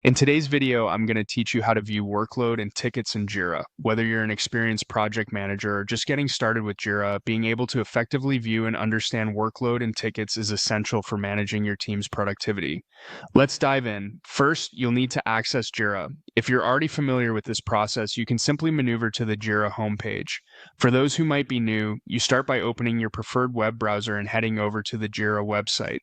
In today's video, I'm going to teach you how to view workload and tickets in Jira. Whether you're an experienced project manager or just getting started with Jira, being able to effectively view and understand workload and tickets is essential for managing your team's productivity. Let's dive in. First, you'll need to access Jira. If you're already familiar with this process, you can simply maneuver to the Jira homepage. For those who might be new, you start by opening your preferred web browser and heading over to the Jira website.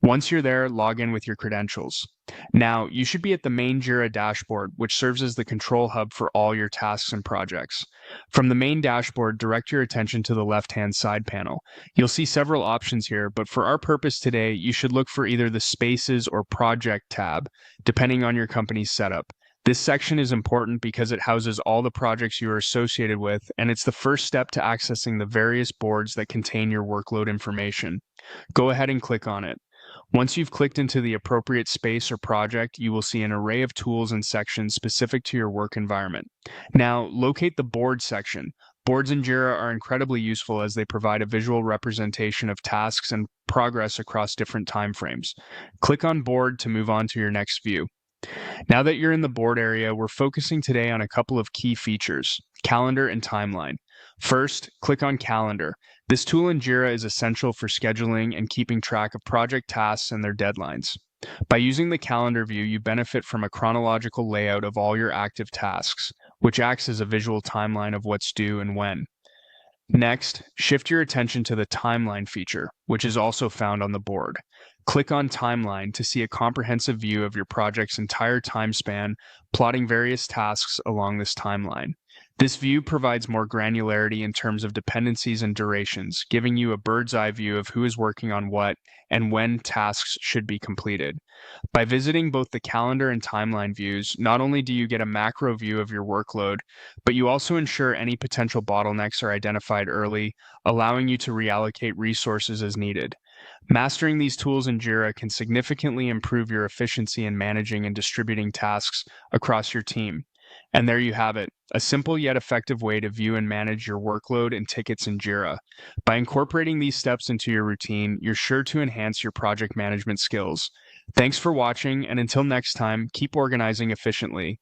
Once you're there, log in with your credentials. Now, you should be at the main Jira dashboard, which serves as the control hub for all your tasks and projects. From the main dashboard, direct your attention to the left-hand side panel. You'll see several options here, but for our purpose today, you should look for either the Spaces or Project tab, depending on your company's setup. This section is important because it houses all the projects you are associated with, and it's the first step to accessing the various boards that contain your workload information. Go ahead and click on it. Once you've clicked into the appropriate space or project, you will see an array of tools and sections specific to your work environment. Now, locate the Board section. Boards in Jira are incredibly useful as they provide a visual representation of tasks and progress across different time frames. Click on Board to move on to your next view. Now that you're in the board area, we're focusing today on a couple of key features: calendar and timeline. First, click on Calendar. This tool in Jira is essential for scheduling and keeping track of project tasks and their deadlines. By using the calendar view, you benefit from a chronological layout of all your active tasks, which acts as a visual timeline of what's due and when. Next, shift your attention to the timeline feature, which is also found on the board. Click on Timeline to see a comprehensive view of your project's entire time span, plotting various tasks along this timeline. This view provides more granularity in terms of dependencies and durations, giving you a bird's eye view of who is working on what and when tasks should be completed. By visiting both the calendar and timeline views, not only do you get a macro view of your workload, but you also ensure any potential bottlenecks are identified early, allowing you to reallocate resources as needed. Mastering these tools in Jira can significantly improve your efficiency in managing and distributing tasks across your team. And there you have it, a simple yet effective way to view and manage your workload and tickets in Jira. By incorporating these steps into your routine, you're sure to enhance your project management skills. Thanks for watching, and until next time, keep organizing efficiently.